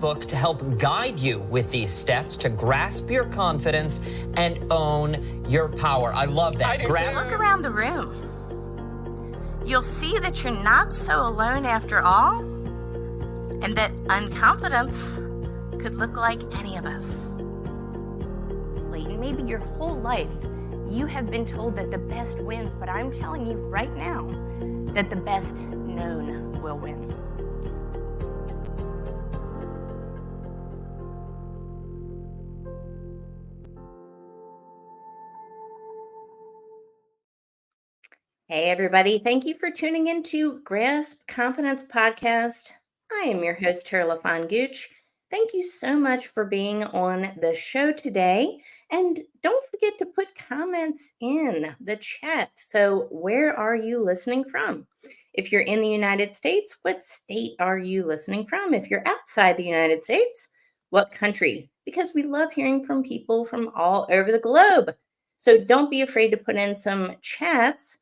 book to help guide you with these steps to grasp your confidence and own your power. I love that. Look around the room. You'll see that you're not so alone after all, and that unconfidence could look like any of us. Maybe your whole life you have been told that the best wins, but I'm telling you right now that the best known will win. Hey everybody, thank you for tuning in to Grasp Confidence Podcast. I am your host, Tara LaFon Gooch. Thank you so much for being on the show today. And don't forget to put comments in the chat. So where are you listening from? If you're in the United States, what state are you listening from? If you're outside the United States, what country? Because we love hearing from people from all over the globe. So don't be afraid to put in some chats.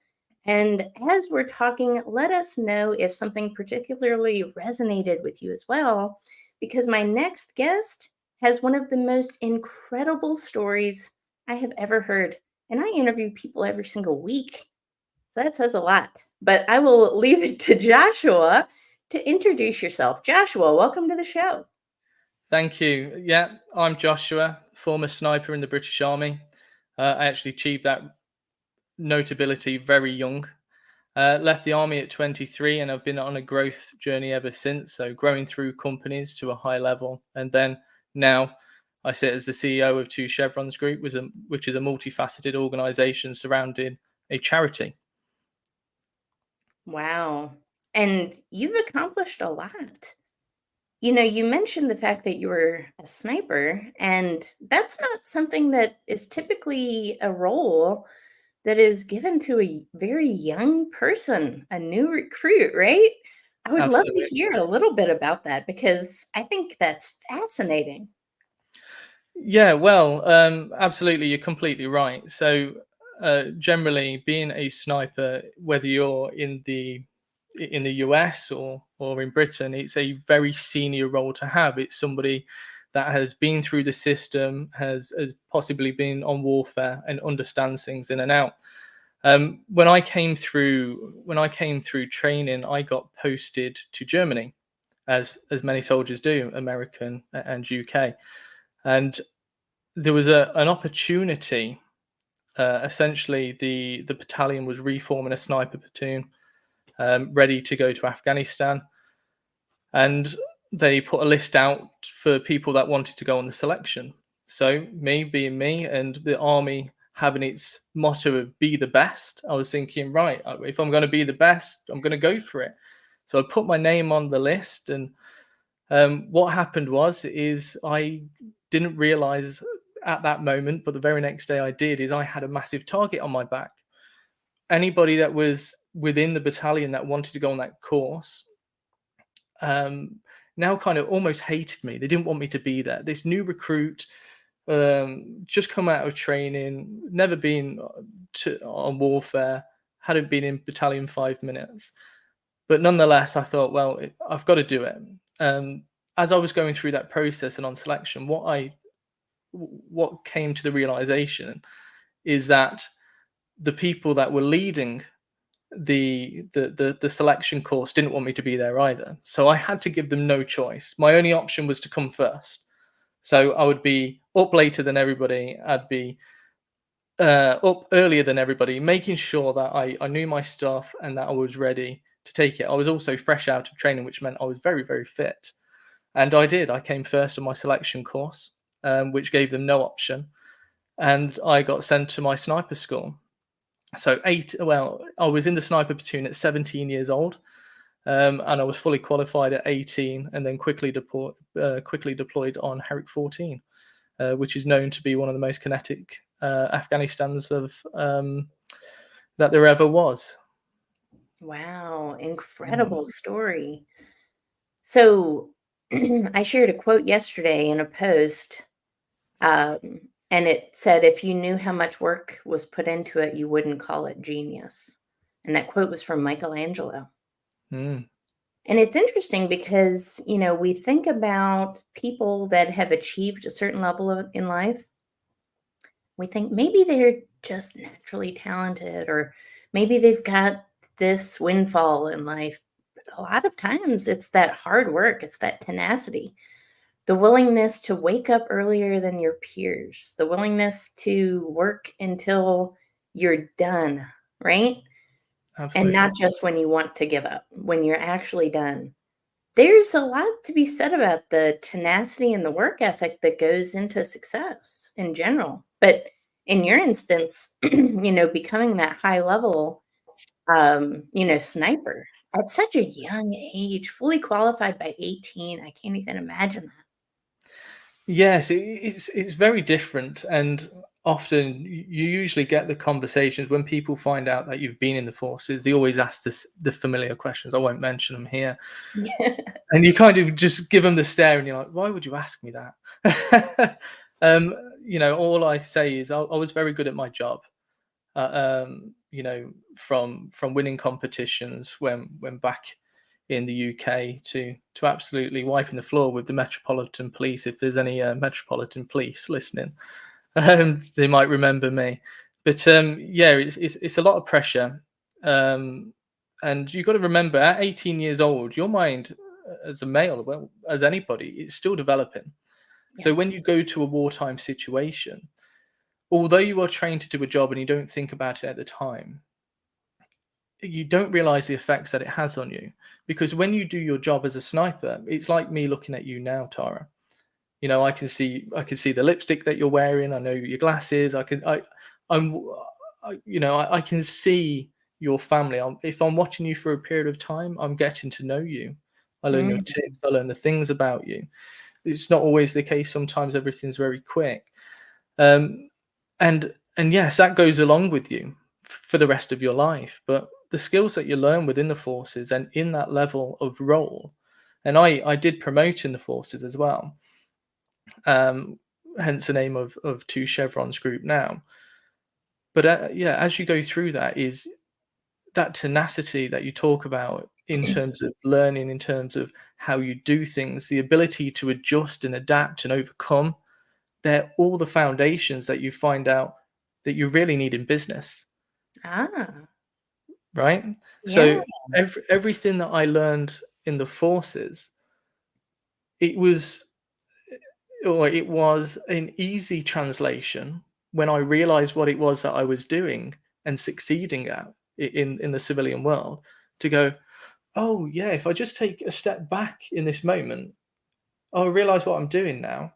And as we're talking, let us know if something particularly resonated with you as well, because my next guest has one of the most incredible stories I have ever heard. And I interview people every single week. So that says a lot. But I will leave it to Joshua to introduce yourself. Joshua, welcome to the show. Thank you. Yeah, I'm Joshua, former sniper in the British Army. I actually achieved that notability very young. Left the army at 23 and I've been on a growth journey ever since. So growing through companies to a high level. And then now I sit as the CEO of two Chevrons Group, which is a multifaceted organization surrounding a charity. Wow. And you've accomplished a lot. You know, you mentioned the fact that you were a sniper, and that's not something that is typically a role that is given to a very young person, a new recruit, right? I would love to hear a little bit about that because I think that's fascinating. Yeah, well, absolutely. You're completely right. So generally being a sniper, whether you're in the US or in Britain, it's a very senior role to have. It's somebody that has been through the system, has possibly been on warfare and understands things in and out. When I came through training, I got posted to Germany, as many soldiers do, American and UK, and there was an opportunity. Essentially, the battalion was reforming a sniper platoon, ready to go to Afghanistan, and they put a list out for people that wanted to go on the selection. So me being me and the army having its motto of be the best, I was thinking, right, if I'm going to be the best, I'm going to go for it. So I put my name on the list, and what happened is I didn't realize at that moment, but the very next day I did, is I had a massive target on my back. Anybody that was within the battalion that wanted to go on that course now kind of almost hated me. They didn't want me to be there. This new recruit, just come out of training, never been on warfare, hadn't been in battalion 5 minutes. But nonetheless, I thought, well, I've got to do it. As I was going through that process and on selection, what came to the realization is that the people that were leading the selection course didn't want me to be there either. So I had to give them no choice. My only option was to come first. So I would be up later than everybody. I'd be up earlier than everybody, making sure that I knew my stuff and that I was ready to take it. I was also fresh out of training, which meant I was very, very fit. And I did. I came first on my selection course, which gave them no option. And I got sent to my sniper school. So I was in the sniper platoon at 17 years old, and I was fully qualified at 18, and then quickly deployed on Herrick 14, which is known to be one of the most kinetic Afghanistans that there ever was. Wow, incredible story. So I shared a quote yesterday in a post, and it said, if you knew how much work was put into it, you wouldn't call it genius. And that quote was from Michelangelo. And And it's interesting because, we think about people that have achieved a certain level in life. We think maybe they're just naturally talented, or maybe they've got this windfall in life. But a lot of times it's that hard work, it's that tenacity, the willingness to wake up earlier than your peers, the willingness to work until you're done, right? And Absolutely. not just when you want to give up, when you're actually done. There's a lot to be said about the tenacity and the work ethic that goes into success in general. But in your instance, becoming that high level, sniper at such a young age, fully qualified by 18, I can't even imagine that. Yes, it's very different, and often you usually get the conversations when people find out that you've been in the forces. They always ask the familiar questions. I won't mention them here, and you kind of just give them the stare, and you're like, "Why would you ask me that?" All I say is I was very good at my job. From winning competitions when back in the UK to absolutely wiping the floor with the Metropolitan Police. If there's any Metropolitan Police listening, they might remember me. But yeah, it's a lot of pressure, and you've got to remember at 18 years old, your mind as a male, well, as anybody, it's still developing. So Yeah. when you go to a wartime situation, although you are trained to do a job and you don't think about it at the time, you don't realize the effects that it has on you. Because when you do your job as a sniper, it's like me looking at you now, Tara. I can see the lipstick that you're wearing. I know your glasses. I can see your family. If I'm watching you for a period of time, I'm getting to know you. I learn your Mhm. tips. I learn the things about you. It's not always the case. Sometimes everything's very quick. Um, and yes, that goes along with you for the rest of your life. But the skills that you learn within the forces and in that level of role, and I did promote in the forces as well. Hence the name of Two Chevrons Group now. But yeah, as you go through that, is that tenacity that you talk about in terms of learning, in terms of how you do things, the ability to adjust and adapt and overcome. They're all the foundations that you find out that you really need in business, Ah, right? yeah. So everything that I learned in the forces, it was it was an easy translation when I realized what it was that I was doing and succeeding at in the civilian world, to go, oh yeah, if I just take a step back in this moment, I'll realize what I'm doing now.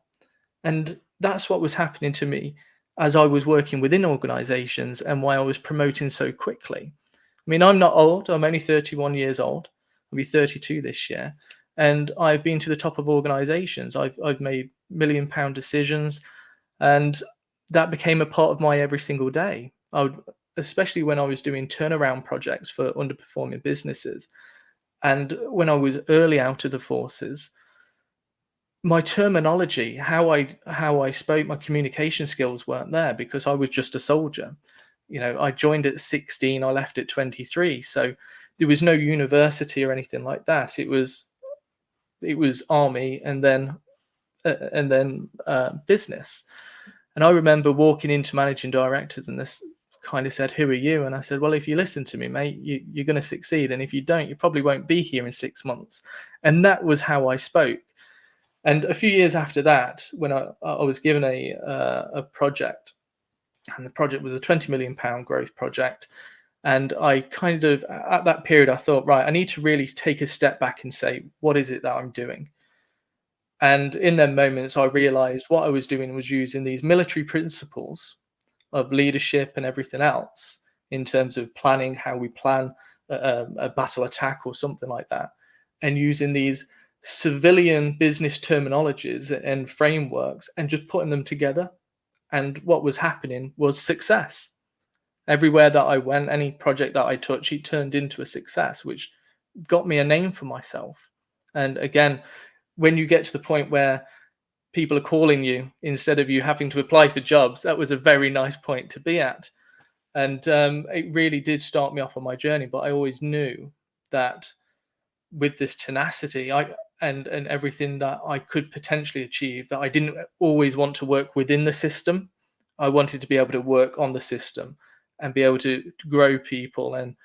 And that's what was happening to me as I was working within organizations and why I was promoting so quickly. I mean, I'm not old. I'm only 31 years old. I'll be 32 this year. And I've been to the top of organizations. I've made £1 million decisions. And that became a part of my every single day. Especially when I was doing turnaround projects for underperforming businesses. And when I was early out of the forces, my terminology, how I spoke, my communication skills weren't there because I was just a soldier. I joined at 16, I left at 23, so there was no university or anything like that. It was army and then business. And I remember walking into managing directors, and this kind of said, "Who are you?" And I said, "Well, if you listen to me, mate, you're going to succeed, and if you don't, you probably won't be here in 6 months." And that was how I spoke. And a few years after that, when I was given a project, and the project was a £20 million growth project, and I kind of, at that period, I thought, right, I need to really take a step back and say, what is it that I'm doing? And in them moments, I realized what I was doing was using these military principles of leadership and everything else in terms of planning, how we plan a battle attack or something like that, and using these civilian business terminologies and frameworks and just putting them together. And what was happening was success. Everywhere that I went, any project that I touched, it turned into a success, which got me a name for myself. And again, when you get to the point where people are calling you instead of you having to apply for jobs, that was a very nice point to be at. And it really did start me off on my journey. But I always knew that with this tenacity, and everything that I could potentially achieve, that I didn't always want to work within the system. I wanted to be able to work on the system and be able to grow people and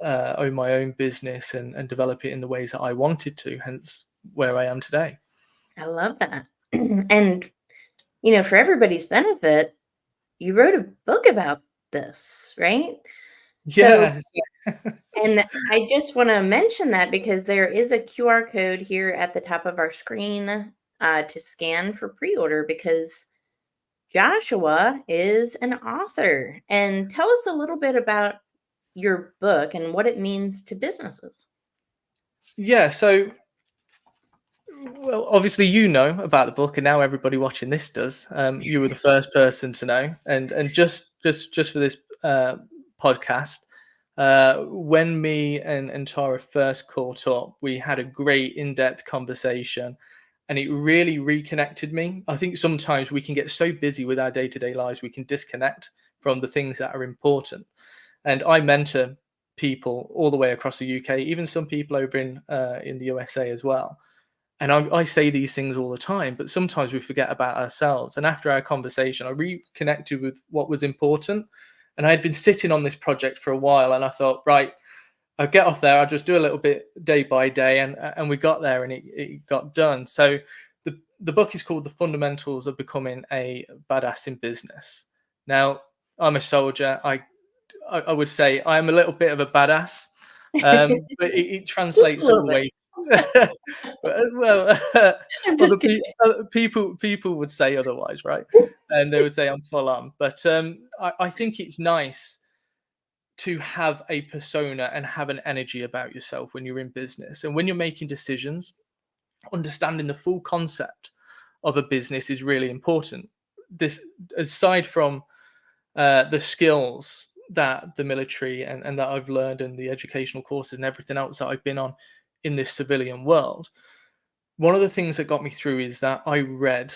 own my own business and develop it in the ways that I wanted to, hence where I am today. I love that. And, you know, for everybody's benefit, you wrote a book about this, right? So, Yes. and I just want to mention that because there is a QR code here at the top of our screen to scan for pre-order, because Joshua is an author. And tell us a little bit about your book and what it means to businesses. Yeah, so, well, obviously you know about the book, and now everybody watching this does. You were the first person to know, and just for this podcast, when me and Tara first caught up, we had a great in-depth conversation, and it really reconnected me. I think sometimes we can get so busy with our day-to-day lives, we can disconnect from the things that are important. And I mentor people all the way across the UK, even some people over in the USA as well. And I say these things all the time, but sometimes we forget about ourselves. And after our conversation, I reconnected with what was important. And I had been sitting on this project for a while, and I thought, right, I'll get off there. I'll just do a little bit day by day. And we got there, and it got done. So the book is called The Fundamentals of Becoming a Badass in Business. Now, I'm a soldier. I would say I'm a little bit of a badass, but it translates all the way. Well, people would say otherwise, right? And they would say I'm full on. But I think it's nice to have a persona and have an energy about yourself when you're in business, and when you're making decisions. Understanding the full concept of a business is really important. This, aside from the skills that the military and that I've learned, and the educational courses and everything else that I've been on in this civilian world, one of the things that got me through is that I read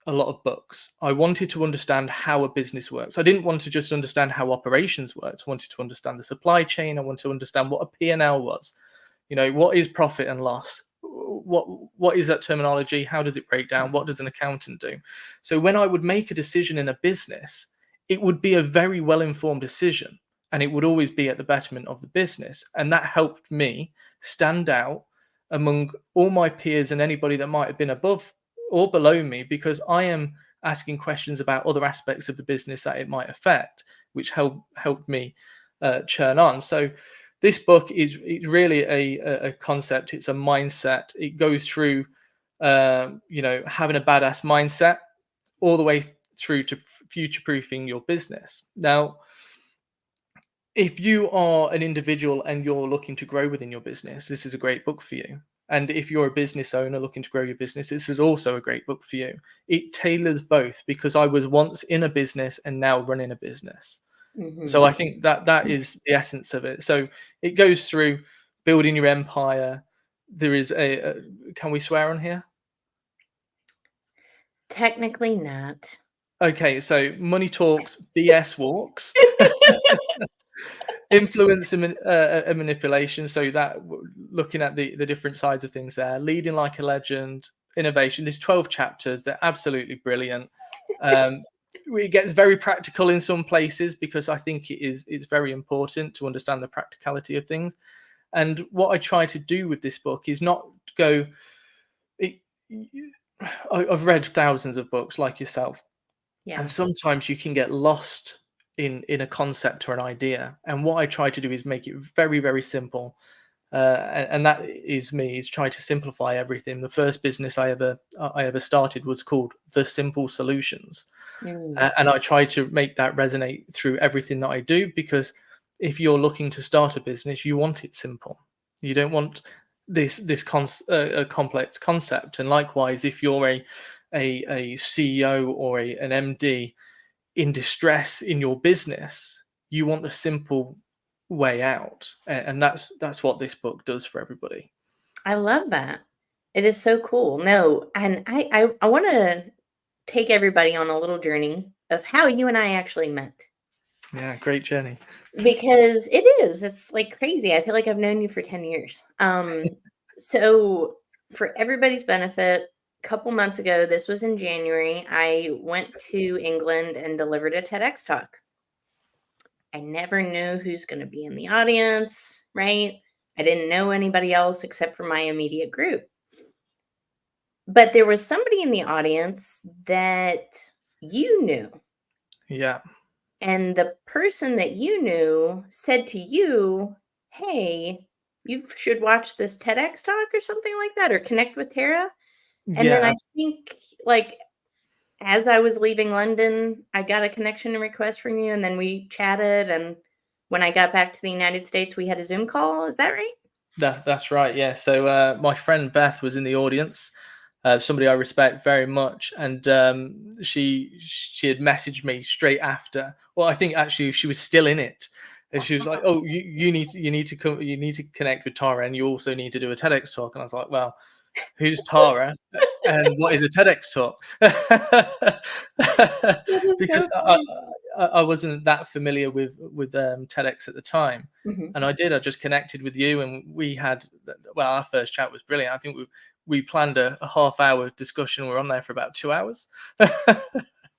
a lot of books. I wanted to understand how a business works. I didn't want to just understand how operations worked. I wanted to understand the supply chain. I wanted to understand what a P&L was. You know, what is profit and loss? What is that terminology? How does it break down? What does an accountant do? So when I would make a decision in a business, it would be a very well-informed decision, and it would always be at the betterment of the business. And that helped me stand out among all my peers and anybody that might have been above or below me, because I am asking questions about other aspects of the business that it might affect, which helped me churn on. So this book is really a concept. It's a mindset. It goes through, having a badass mindset all the way through to future-proofing your business. Now, if you are an individual and you're looking to grow within your business, this is a great book for you. And if you're a business owner looking to grow your business, this is also a great book for you. It tailors both, because I was once in a business and now running a business. Mm-hmm. So I think that is the essence of it. So it goes through building your empire. There is can we swear on here? Technically not. Okay, so money talks, BS walks. Influence and manipulation. So that looking at the different sides of things there. Leading like a legend, innovation. There's 12 chapters. They're absolutely brilliant. It gets very practical in some places, because I think it's very important to understand the practicality of things. And what I try to do with this book is not go. I've read thousands of books like yourself, and sometimes you can get lost in a concept or an idea. And what I try to do is make it very, very simple. And that is me, is try to simplify everything. The first business I ever started was called The Simple Solutions. And I try to make that resonate through everything that I do, because if you're looking to start a business, you want it simple. You don't want this complex concept. And likewise, if you're a CEO or an MD in distress in your business, you want the simple way out. And that's what this book does for everybody. I love that. It is so cool. No, and I want to take everybody on a little journey of how you and I actually met. Yeah, great journey. Because it is. It's like crazy. I feel like I've known you for 10 years. So for everybody's benefit, a couple months ago, this was in January, I went to England and delivered a TEDx talk. I never knew who's going to be in the audience, right? I didn't know anybody else except for my immediate group. But there was somebody in the audience that you knew. Yeah. And the person that you knew said to you, hey, you should watch this TEDx talk or something like that, or connect with Tara. And then Yeah. I think, like, as I was leaving London, I got a connection request from you, and then we chatted. And when I got back to the United States, we had a Zoom call. Is that right? That's right. Yeah. So my friend Beth was in the audience. Somebody I respect very much, and she had messaged me straight after. Well, I think actually she was still in it, and she was like, "Oh, you need to connect with Tara, and you also need to do a TEDx talk." And I was like, "Well, who's Tara, and what is a TEDx talk?" That is so Because funny. I wasn't that familiar with TEDx at the time. Mhm. And I just connected with you, and we had, well, our first chat was brilliant. I think we planned a half-hour discussion. We were on there for about 2 hours.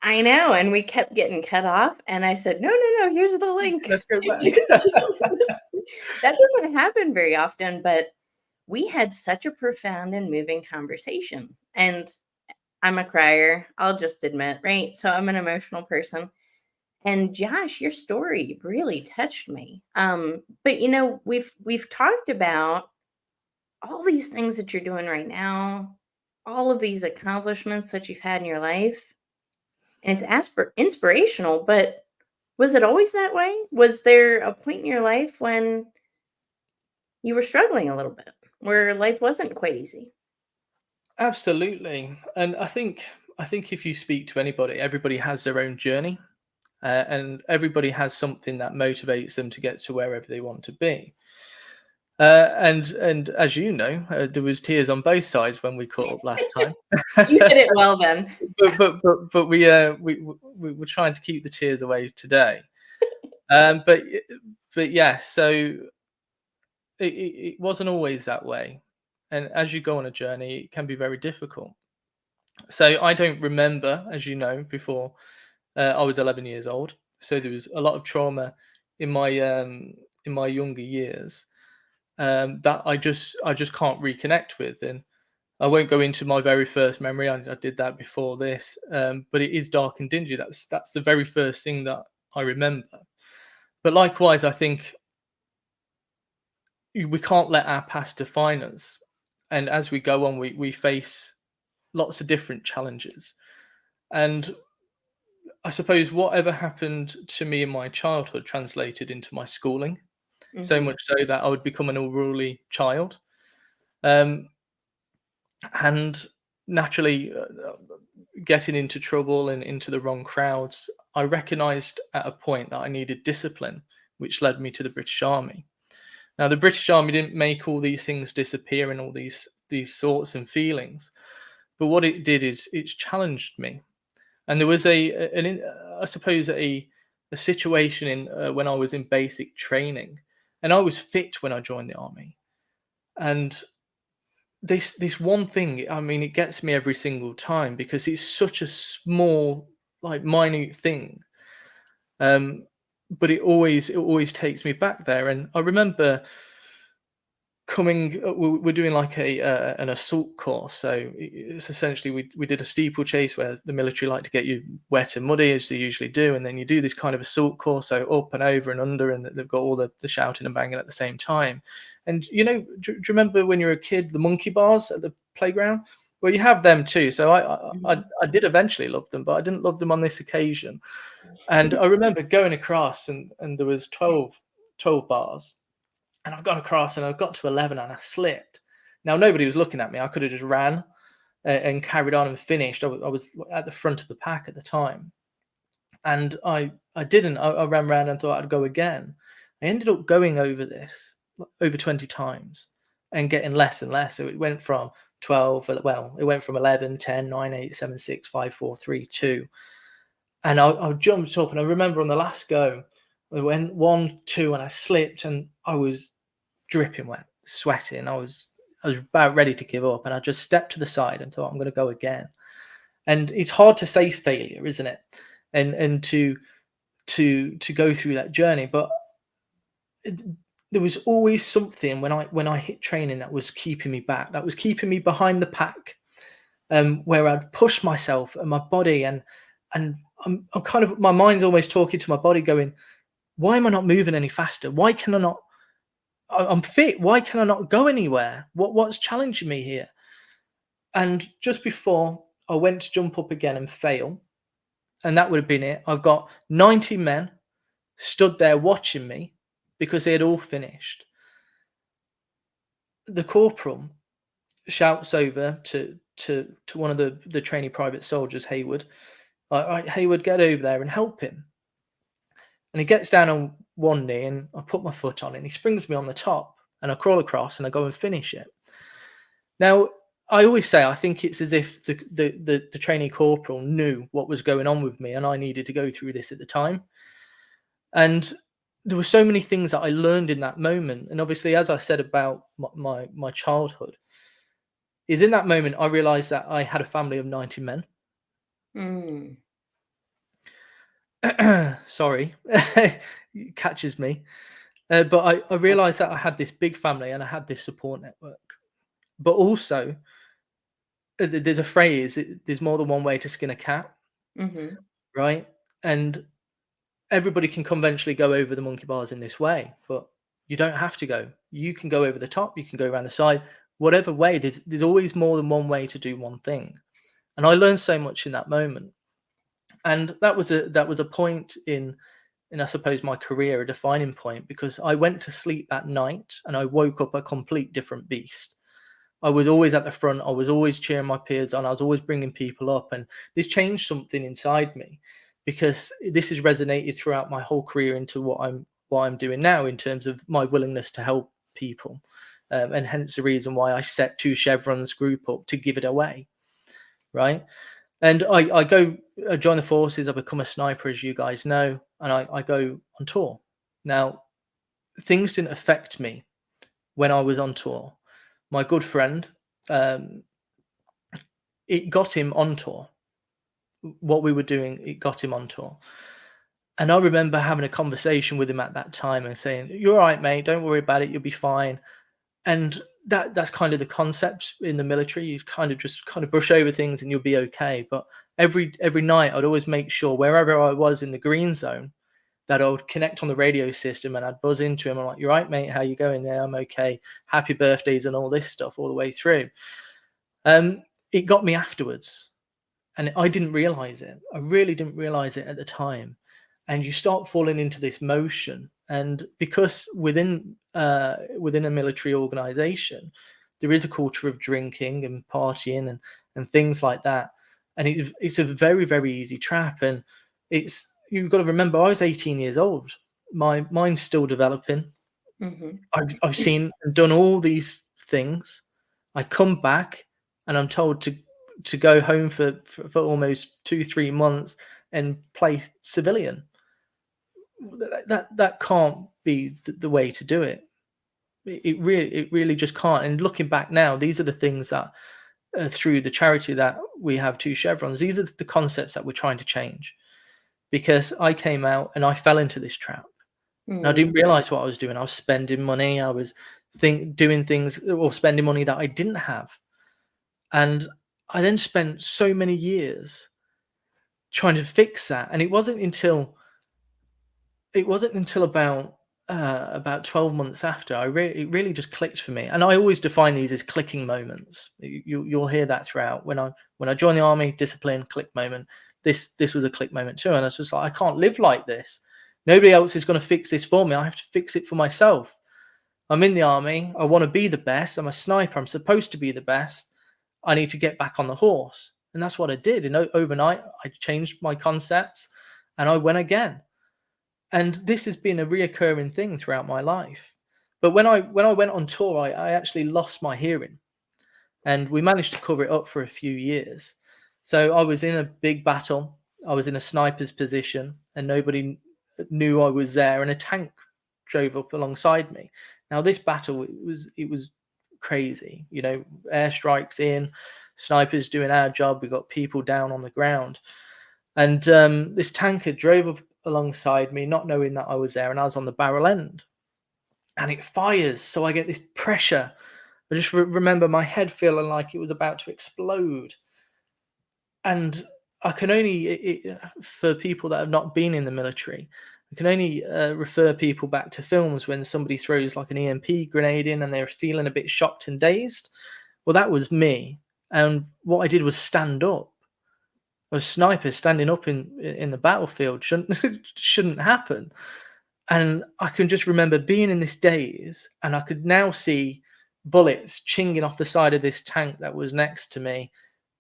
I know, and we kept getting cut off, and I said, no, here's the link. Let's go back. That doesn't happen very often, but we had such a profound and moving conversation. And I'm a crier, I'll just admit, right? So I'm an emotional person. And Josh, your story really touched me. But we've talked about all these things that you're doing right now, all of these accomplishments that you've had in your life, and it's inspirational. But was it always that way? Was there a point in your life when you were struggling a little bit, where life wasn't quite easy? Absolutely. And I think if you speak to anybody, everybody has their own journey, and everybody has something that motivates them to get to wherever they want to be. And as you know, there was tears on both sides when we caught up last time. You did it well then. But we were trying to keep the tears away today. But yeah, so it wasn't always that way. And as you go on a journey, it can be very difficult. So I don't remember, as you know, before I was 11 years old. So there was a lot of trauma in my younger years, that I just can't reconnect with. And I won't go into my very first memory. I did that before this, but it is dark and dingy. That's the very first thing that I remember. But likewise, I think we can't let our past define us. And as we go on, we face lots of different challenges. And I suppose whatever happened to me in my childhood translated into my schooling, so Mhm. much so that I would become an unruly child. Um, and naturally, getting into trouble and into the wrong crowds, I recognized at a point that I needed discipline, which led me to the British Army. Now, the British Army didn't make all these things disappear and all these thoughts and feelings, but what it did is it challenged me. And there was I suppose a situation in when I was in basic training, and I was fit when I joined the army. And this one thing, I mean, it gets me every single time because it's such a small, like, minute thing. But it always takes me back there. And I remember we're doing like an assault course. So it's essentially we did a steeplechase where the military like to get you wet and muddy, as they usually do, and then you do this kind of assault course, so up and over and under, and they've got all the shouting and banging at the same time. And do you remember when you were a kid, the monkey bars at the playground? Well, you have them too. So I did eventually love them, but I didn't love them on this occasion. And I remember going across, and there was 12 bars, and I've gone across and I've got to 11 and I slipped. Now, nobody was looking at me. I could have just ran and carried on and finished. I was at the front of the pack at the time. And I didn't. I ran around and thought I'd go again. I ended up going over this over 20 times and getting less and less. So it went from 12, well, it went from 11, 10, 9, 8, 7, 6, 5, 4, 3, 2. And I jumped up, and I remember on the last go, We went 1, 2, and I slipped, and I was dripping wet, sweating. I was about ready to give up, and I just stepped to the side and thought, I'm going to go again. And it's hard to say failure, isn't it? And to go through that journey, but there was always something when I hit training that was keeping me back, that was keeping me behind the pack, where I'd push myself and my body, and I'm kind of, my mind's almost talking to my body, going, why am I not moving any faster? Why can I not? I'm fit. Why can I not go anywhere? What's challenging me here? And just before I went to jump up again and fail, and that would have been it, I've got 90 men stood there watching me because they had all finished. The corporal shouts over to one of the trainee private soldiers, Hayward, all right, Hayward, get over there and help him. And he gets down on one knee, and I put my foot on it, and he springs me on the top, and I crawl across and I go and finish it. Now, I always say, I think it's as if the trainee corporal knew what was going on with me, and I needed to go through this at the time. And there were so many things that I learned in that moment. And obviously, as I said about my childhood, is in that moment I realized that I had a family of 90 men. Sorry, it catches me. But I realized that I had this big family and I had this support network. But also, there's a phrase, there's more than one way to skin a cat, right? And everybody can conventionally go over the monkey bars in this way, but you don't have to go. You can go over the top, you can go around the side, whatever way. There's always more than one way to do one thing. And I learned so much in that moment. And that was a point in I suppose my career, a defining point, because I went to sleep at night and I woke up a complete different beast. I was always at the front. I was always cheering my peers on. I was always bringing people up, and this changed something inside me, because this has resonated throughout my whole career into what I'm doing now in terms of my willingness to help people, and hence the reason why I set 2 Chevrons group up to give it away, right? And I join the forces. I become a sniper, as you guys know, and I go on tour. Now, things didn't affect me when I was on tour. My good friend, it got him on tour. What we were doing, it got him on tour. And I remember having a conversation with him at that time and saying, "You're all right, mate. Don't worry about it. You'll be fine." And that's kind of the concept in the military. You kind of brush over things and you'll be okay. But every night I'd always make sure, wherever I was in the green zone, that I would connect on the radio system and I'd buzz into him. I'm like, "You're right, mate. How you going there? I'm okay. Happy birthdays," and all this stuff all the way through. It got me afterwards, and I didn't realize it. I really didn't realize it at the time. And you start falling into this motion. And because within a military organization, there is a culture of drinking and partying and things like that. And it's a very, very easy trap. And you've got to remember, I was 18 years old. My mind's still developing. I've seen and done all these things. I come back and I'm told to go home for almost 2-3 months and play civilian. That can't be the way to do it. It really just can't. And looking back now, these are the things that through the charity that we have, 2 Chevrons, these are the concepts that we're trying to change. Because I came out and I fell into this trap. And I didn't realize what I was doing. I was spending money. I was doing things or spending money that I didn't have. And I then spent so many years trying to fix that. And it wasn't until about 12 months after it really just clicked for me. And I always define these as clicking moments. You'll hear that throughout. When I joined the army, discipline, click moment. This was a click moment too. And I was just like, I can't live like this. Nobody else is going to fix this for me. I have to fix it for myself. I'm in the army. I want to be the best. I'm a sniper. I'm supposed to be the best. I need to get back on the horse. And that's what I did. And overnight, I changed my concepts and I went again. And this has been a reoccurring thing throughout my life. But when I went on tour, I actually lost my hearing. And we managed to cover it up for a few years. So I was in a big battle. I was in a sniper's position and nobody knew I was there, and a tank drove up alongside me. Now this battle, it was crazy. You know, airstrikes in, snipers doing our job. We got people down on the ground, and this tanker drove up alongside me, not knowing that I was there, and I was on the barrel end, and it fires. So I get this pressure. I just remember my head feeling like it was about to explode, and I can only, for people that have not been in the military, I can only refer people back to films when somebody throws like an EMP grenade in and they're feeling a bit shocked and dazed. Well, that was me. And what I did was stand up. A sniper standing up in the battlefield shouldn't happen. And I can just remember being in this daze, and I could now see bullets chinging off the side of this tank that was next to me.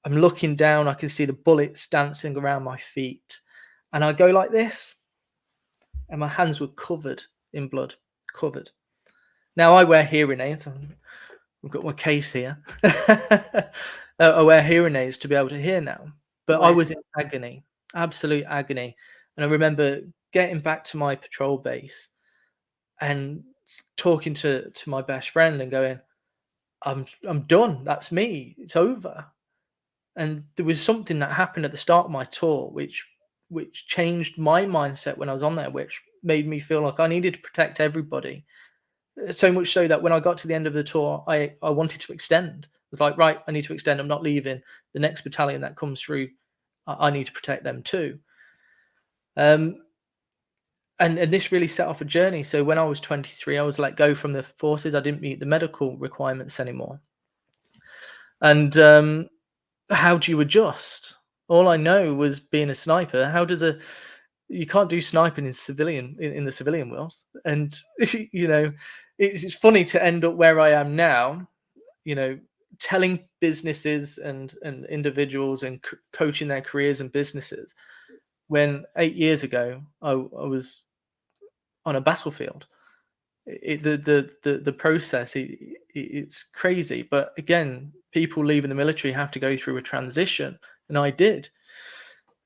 I'm looking down, I can see the bullets dancing around my feet. And I go like this, and my hands were covered in blood, covered. Now I wear hearing aids. I've got my case here. I wear hearing aids to be able to hear now. But wow. I was in agony, absolute agony. And I remember getting back to my patrol base and talking to my best friend and going, I'm done. That's me. It's over. And there was something that happened at the start of my tour, which changed my mindset when I was on there, which made me feel like I needed to protect everybody. So much so that when I got to the end of the tour, I wanted to extend. I was like, right, I need to extend. I'm not leaving. The next battalion that comes through, I need to protect them too. And this really set off a journey. So when I was 23, I was let go from the forces. I didn't meet the medical requirements anymore. And how do you adjust? All I know was being a sniper. You can't do sniping in the civilian world. And you know, it's funny to end up where I am now, you know, telling businesses and individuals and coaching their careers and businesses, when 8 years ago I was on a battlefield. The process, it's crazy. But again, people leaving the military have to go through a transition, and I did.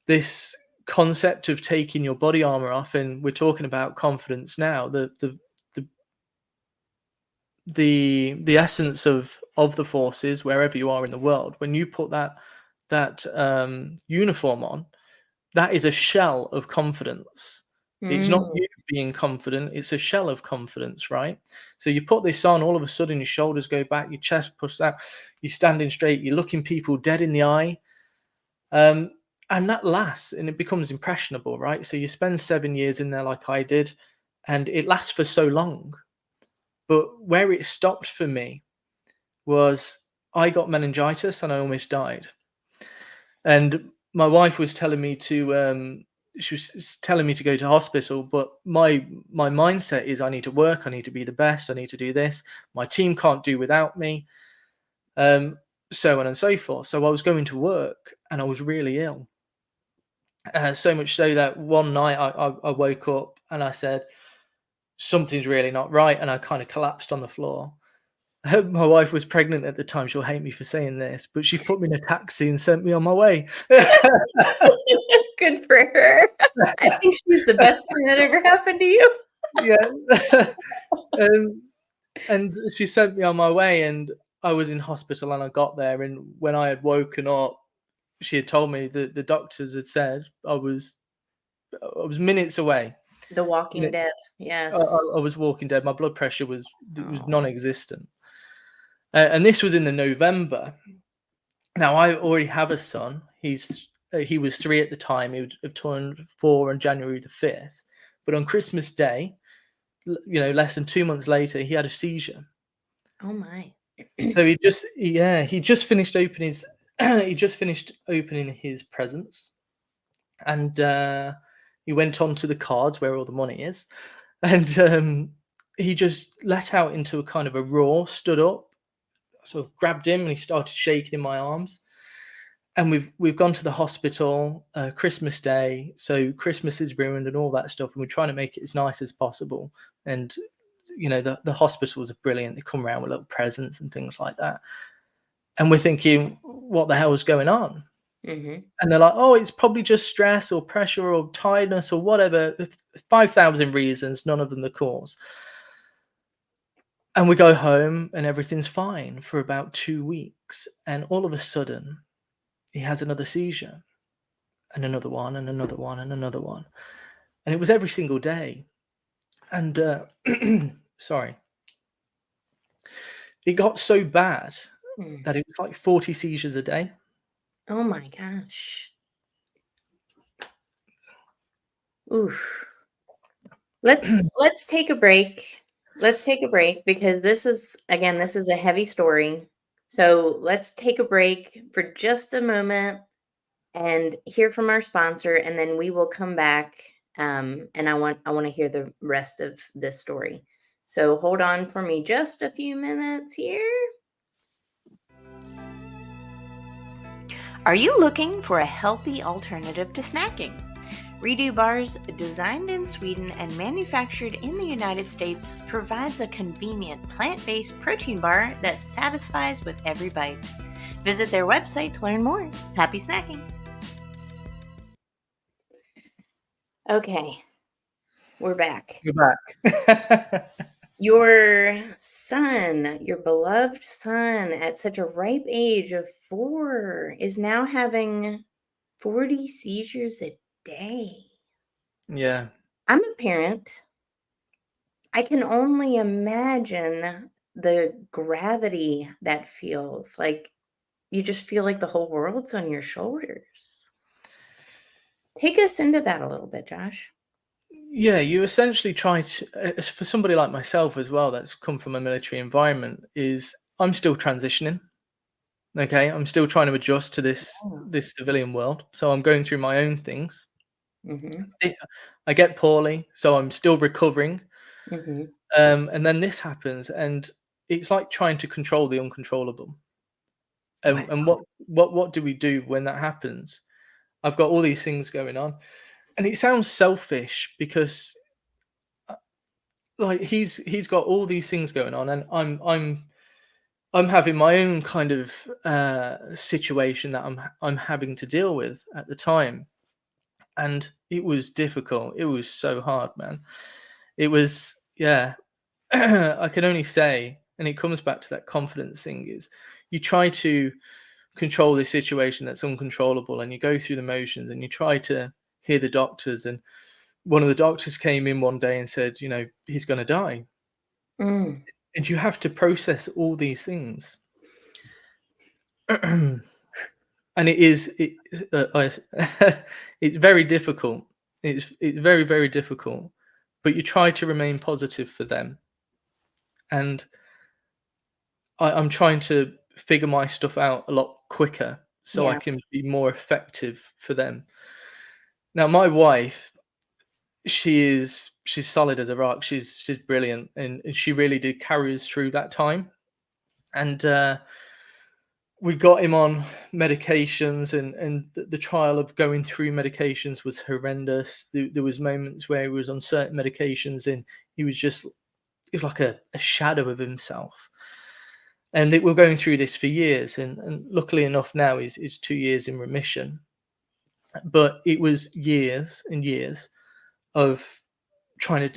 This concept of taking your body armor off, and we're talking about confidence now. The essence of the forces, wherever you are in the world, when you put that uniform on, that is a shell of confidence. It's not you being confident, it's a shell of confidence, right? So you put this on, all of a sudden your shoulders go back, your chest pushes out, you're standing straight, you're looking people dead in the eye. And that lasts, and it becomes impressionable, right? So you spend 7 years in there like I did, and it lasts for so long. But where it stopped for me was I got meningitis and I almost died. And my wife was telling me to go to hospital, but my mindset is I need to work, I need to be the best, I need to do this. My team can't do without me, so on and so forth. So I was going to work and I was really ill. So much so that one night I woke up and I said, something's really not right, and I kind of collapsed on the floor. My wife was pregnant at the time. She'll hate me for saying this, but she put me in a taxi and sent me on my way. Good for her. I think she's the best thing that ever happened to you. Yeah. And she sent me on my way, and I was in hospital, and I got there, and when I had woken up, she had told me that the doctors had said I was minutes away. The Walking Dead. Yes. I was walking dead. My blood pressure was non-existent. And this was in the November. Now I already have a son. He was 3 at the time. He would have turned 4 on January the 5th. But on Christmas Day, you know, less than 2 months later, he had a seizure. Oh my! So he just finished opening his presents, and he went on to the cards where all the money is, and he just let out into a kind of a roar, stood up, sort of grabbed him, and he started shaking in my arms. And we've gone to the hospital Christmas Day, so Christmas is ruined and all that stuff, and we're trying to make it as nice as possible. And you know, the hospitals are brilliant. They come around with little presents and things like that. And we're thinking, what the hell is going on? Mhm. And they're like, oh, it's probably just stress or pressure or tiredness or whatever. 5,000 reasons, none of them the cause. And we go home and everything's fine for about 2 weeks. And all of a sudden, he has another seizure and another one and another one and another one. And it was every single day. And sorry, it got so bad Mm. that it was like 40 seizures a day. Oh my gosh. Oof. Let's take a break. Let's take a break because this is a heavy story. So let's take a break for just a moment and hear from our sponsor, and then we will come back. And I want to hear the rest of this story. So hold on for me just a few minutes here. Are you looking for a healthy alternative to snacking? Redo Bars, designed in Sweden and manufactured in the United States, provides a convenient plant-based protein bar that satisfies with every bite. Visit their website to learn more. Happy snacking! Okay, we're back. We're back. Your son, your beloved son, at such a ripe age of 4, is now having 40 seizures a day. Yeah. I'm a parent. I can only imagine the gravity that feels like you just feel like the whole world's on your shoulders. Take us into that a little bit, Josh. Yeah, you essentially try to, for somebody like myself as well, that's come from a military environment, is I'm still transitioning. Okay, I'm still trying to adjust to Oh. this civilian world. So I'm going through my own things. Mhm. I get poorly, so I'm still recovering. Mhm. And then this happens, and it's like trying to control the uncontrollable. Wow. And what do we do when that happens? I've got all these things going on, and it sounds selfish because like he's got all these things going on, and I'm having my own kind of situation that I'm having to deal with at the time, and it was difficult. It was so hard, man. It was, yeah. I can only say, and it comes back to that confidence thing, is you try to control this situation that's uncontrollable, and you go through the motions, and you try to hear the doctors. And one of the doctors came in one day and said, he's going to die, Mm. and you have to process all these things. And it's very difficult. It's very, very difficult, but you try to remain positive for them. And I'm trying to figure my stuff out a lot quicker so I Yeah. can be more effective for them. Now, my wife, she's solid as a rock. She's brilliant, and she really did carry us through that time. And we got him on medications, and the trial of going through medications was horrendous. There was moments where he was on certain medications, and he was like a shadow of himself. And we're going through this for years, and luckily enough now he's 2 years in remission. But it was years and years of trying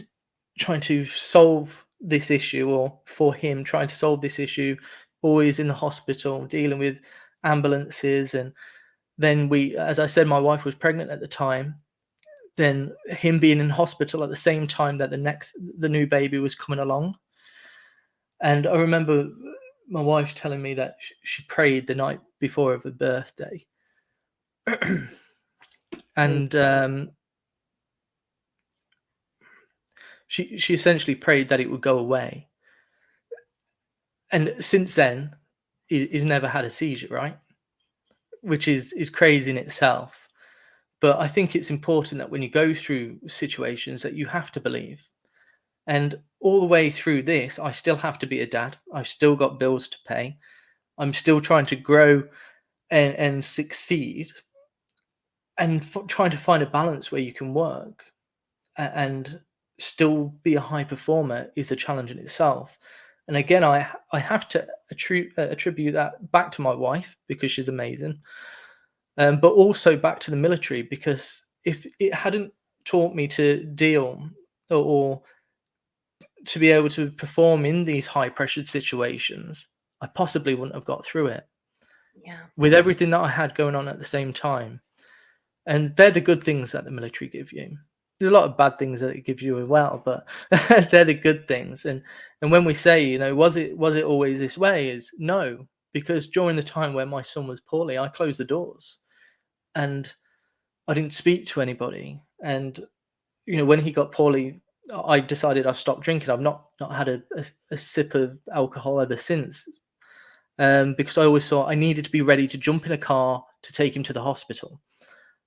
to solve this issue, or for him trying to solve this issue, always in the hospital dealing with ambulances. And then as I said, my wife was pregnant at the time, then him being in hospital at the same time that the new baby was coming along. And I remember my wife telling me that she prayed the night before of her birthday. Mm. And she essentially prayed that it would go away. And since then, he's never had a seizure, right? Which is crazy in itself. But I think it's important that when you go through situations that you have to believe. And all the way through this, I still have to be a dad. I've still got bills to pay. I'm still trying to grow and succeed, and trying to find a balance where you can work and still be a high performer is a challenge in itself. And again, I have to attribute that back to my wife, because she's amazing. but also back to the military, because if it hadn't taught me to deal or to be able to perform in these high pressured situations, I possibly wouldn't have got through it Yeah. with everything that I had going on at the same time. And they're the good things that the military give you. There's a lot of bad things that it gives you as well, but they're the good things. And when we say, you know, was it always this way? Is no, because during the time when my son was poorly, I closed the doors and I didn't speak to anybody. And you know, when he got poorly, I decided I stopped drinking. I've not had a sip of alcohol ever since, because I always thought I needed to be ready to jump in a car to take him to the hospital.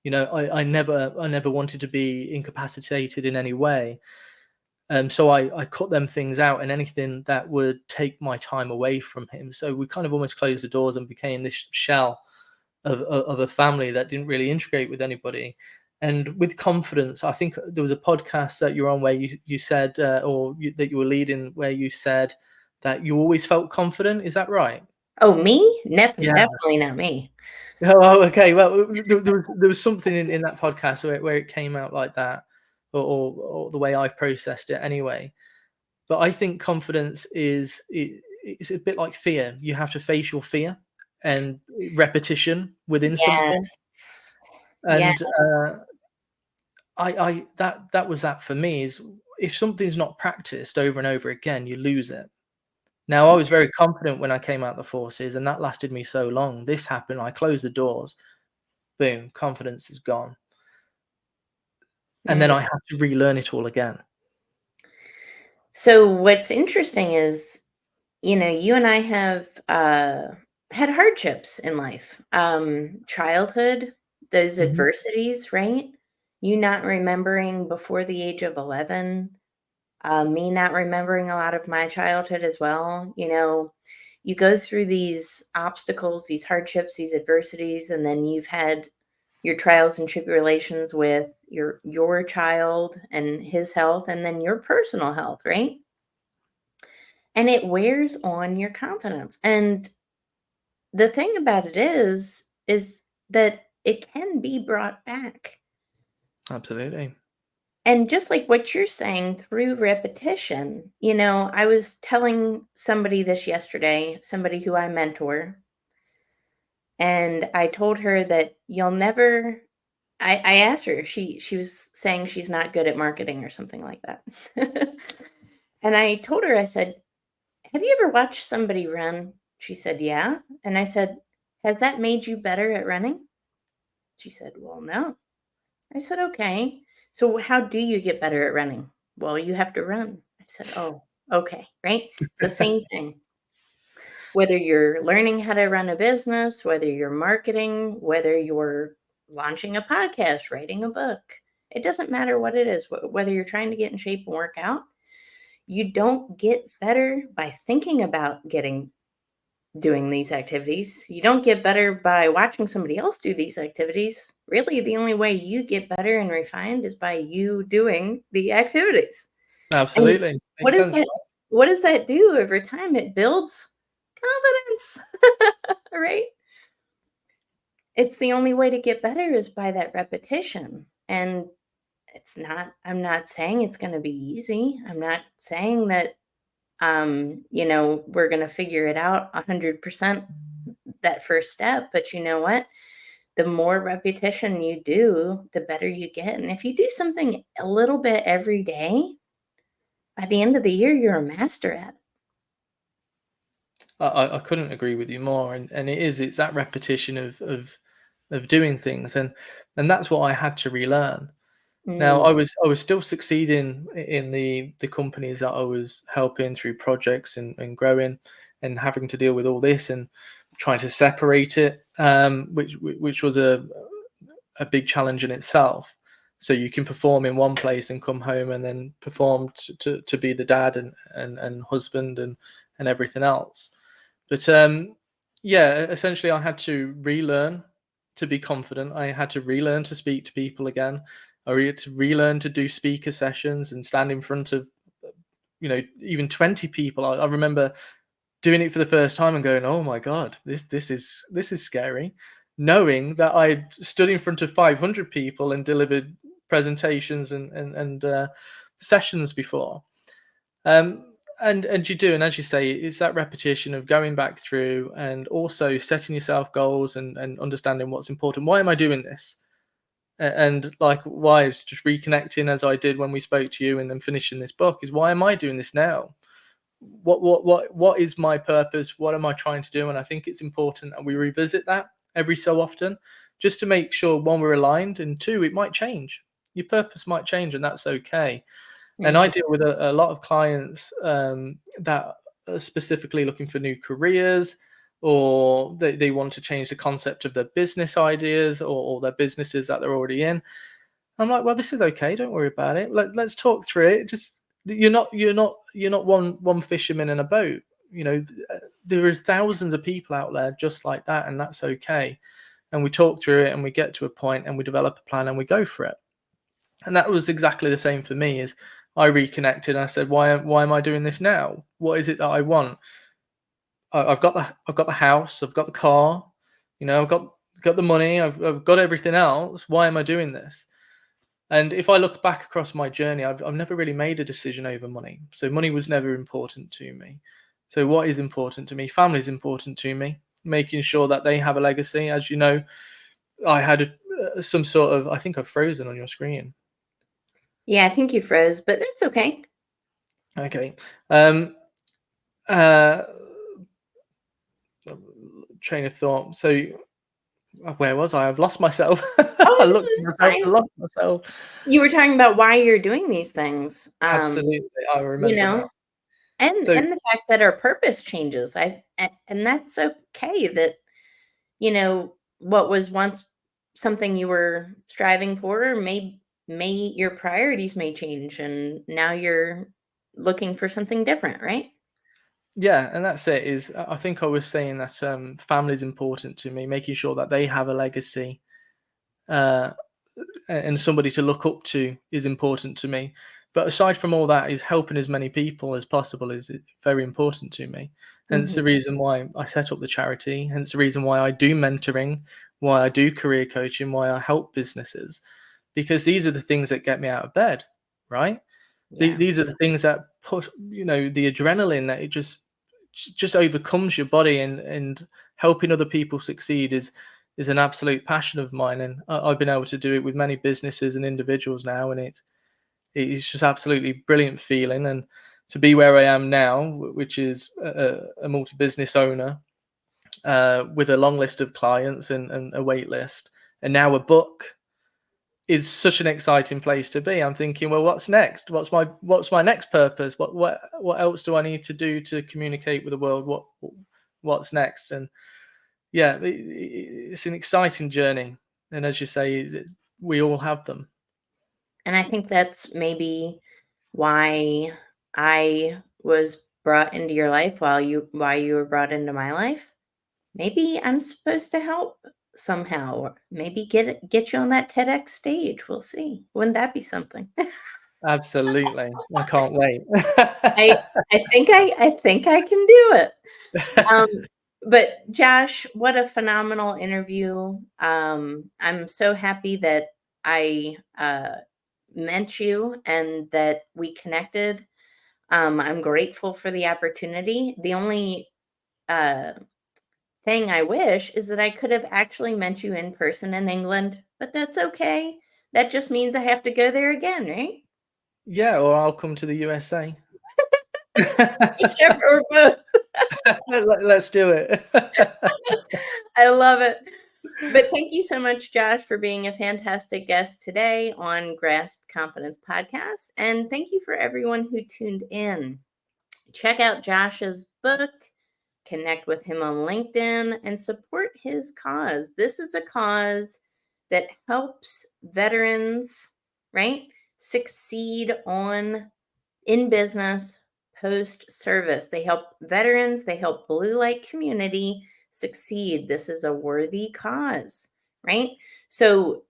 You know, I never wanted to be incapacitated in any way. So I cut them things out, and anything that would take my time away from him. So we kind of almost closed the doors and became this shell of a family that didn't really integrate with anybody. And with confidence, I think there was a podcast that you're on where you said, that you were leading, where you said that you always felt confident. Is that right? Oh, me? Yeah. Definitely not me. Oh, okay. Well, there was something in that podcast where it came out like that, or the way I processed it anyway. But I think confidence it's a bit like fear. You have to face your fear and repetition within something. Yes. Yeah. And I that was that for me, is if something's not practiced over and over again, you lose it. Now, I was very confident when I came out the forces, and that lasted me so long. This happened, I closed the doors, boom, confidence is gone. And then I had to relearn it all again. So what's interesting is, you know, you and I have had hardships in life. Childhood, those Mhm. adversities, right? You not remembering before the age of 11, me not remembering a lot of my childhood as well. You know, you go through these obstacles, these hardships, these adversities, and then you've had your trials and tribulations with your child and his health, and then your personal health, right? And it wears on your confidence. And the thing about it is that it can be brought back. Absolutely. And just like what you're saying, through repetition, you know, I was telling somebody this yesterday, somebody who I mentor, and I told her that you'll never. I asked her, she was saying she's not good at marketing or something like that. And I told her, I said, "Have you ever watched somebody run?" She said, "Yeah." And I said, "Has that made you better at running?" She said, "Well, no." I said, "Okay. So how do you get better at running?" "Well, you have to run." I said, "Oh, okay." Right? It's the same thing. Whether you're learning how to run a business, whether you're marketing, whether you're launching a podcast, writing a book, it doesn't matter what it is, whether you're trying to get in shape and work out, you don't get better by thinking about doing these activities. You don't get better by watching somebody else do these activities. Really, the only way you get better and refined is by you doing the activities. And Absolutely. what Makes does sense, that right? what does that do over time? It builds confidence, right? It's the only way to get better is by that repetition. And I'm not saying it's going to be easy. I'm not saying that you know, we're going to figure it out 100% that first step, but you know what? The more repetition you do, the better you get. And if you do something a little bit every day, by the end of the year, you're a master at it. I couldn't agree with you more, and it's that repetition of doing things, and that's what I had to relearn. Now Mm, I was still succeeding in the companies that I was helping through projects and growing, and having to deal with all this and trying to separate it, which was a big challenge in itself. So you can perform in one place and come home and then perform to be the dad and husband and everything else. But yeah, essentially, I had to relearn to be confident. I had to relearn to speak to people again. I had to relearn to do speaker sessions and stand in front of, you know, even 20 people. I remember doing it for the first time and going, "Oh my god, this is scary." knowing that I stood in front of 500 people and delivered presentations and sessions before. And you do, and as you say, it's that repetition of going back through and also setting yourself goals and understanding what's important. Why am I doing this? And like, why is just reconnecting as I did when we spoke to you and then finishing this book is why am I doing this now? What is my purpose? What am I trying to do? And I think it's important that we revisit that every so often, just to make sure, one, we're aligned, and two, it might change. Your purpose might change, and that's okay. And I deal with a lot of clients that are specifically looking for new careers, or they want to change the concept of their business ideas or their businesses that they're already in. I'm like, well, this is okay. Don't worry about it. Let's talk through it. Just you're not one fisherman in a boat. You know, there is thousands of people out there just like that, and that's okay. And we talk through it, and we get to a point, and we develop a plan, and we go for it. And that was exactly the same for me. Is I reconnected and I said, why am I doing this now? What is it that I want? I've got the house, I've got the car, you know, I've got the money, I've got everything else. Why am I doing this? And if I look back across my journey, I've never really made a decision over money. So money was never important to me. So what is important to me? Family is important to me. Making sure that they have a legacy. As you know, I had some sort of, I think I've frozen on your screen. Yeah, I think you froze, but that's okay. Okay. Train of thought. So where was I? I've lost myself. I looked at myself and lost myself. You were talking about why you're doing these things. Absolutely. I remember You know, that. and the fact that our purpose changes. And that's okay that, you know, what was once something you were striving for may your priorities may change, and now you're looking for something different, right? Yeah, and that's it. Is I think I was saying that family is important to me, making sure that they have a legacy, and somebody to look up to is important to me. But aside from all that, is helping as many people as possible is very important to me. Hence the reason why I set up the charity. Hence the reason why I do mentoring, why I do career coaching, why I help businesses, because these are the things that get me out of bed, right? Yeah. These are the things that put, you know, the adrenaline that it just overcomes your body, and helping other people succeed is an absolute passion of mine. And I've been able to do it with many businesses and individuals now, and it's just absolutely brilliant feeling. And to be where I am now, which is a multi-business owner with a long list of clients and a wait list, and now a book, is such an exciting place to be. I'm thinking, well, what's next? What's my next purpose? What else do I need to do to communicate with the world? What's next? And yeah, it's an exciting journey. And as you say, we all have them. And I think that's maybe why I was brought into your life why you were brought into my life. Maybe I'm supposed to help somehow, or maybe get you on that TEDx stage. We'll see. Wouldn't that be something? Absolutely. I can't wait. I think I can do it. But Josh, what a phenomenal interview. I'm so happy that I met you and that we connected. I'm grateful for the opportunity. The only thing I wish is that I could have actually met you in person in England, but that's okay. That just means I have to go there again, right? Yeah, or I'll come to the USA. Whichever or both. Let's do it. I love it. But thank you so much, Josh, for being a fantastic guest today on Grasp Confidence Podcast. And thank you for everyone who tuned in. Check out Josh's book, connect with him on LinkedIn, and support his cause. This is a cause that helps veterans, right, succeed in business post-service. They help veterans, they help blue light community succeed. This is a worthy cause, right? So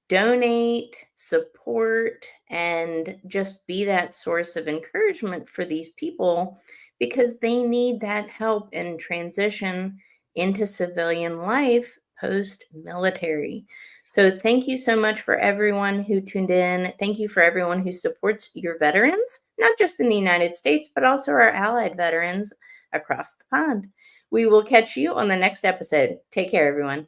donate, support, and just be that source of encouragement for these people, because they need that help in transition into civilian life post-military. So thank you so much for everyone who tuned in. Thank you for everyone who supports your veterans, not just in the United States, but also our allied veterans across the pond. We will catch you on the next episode. Take care, everyone.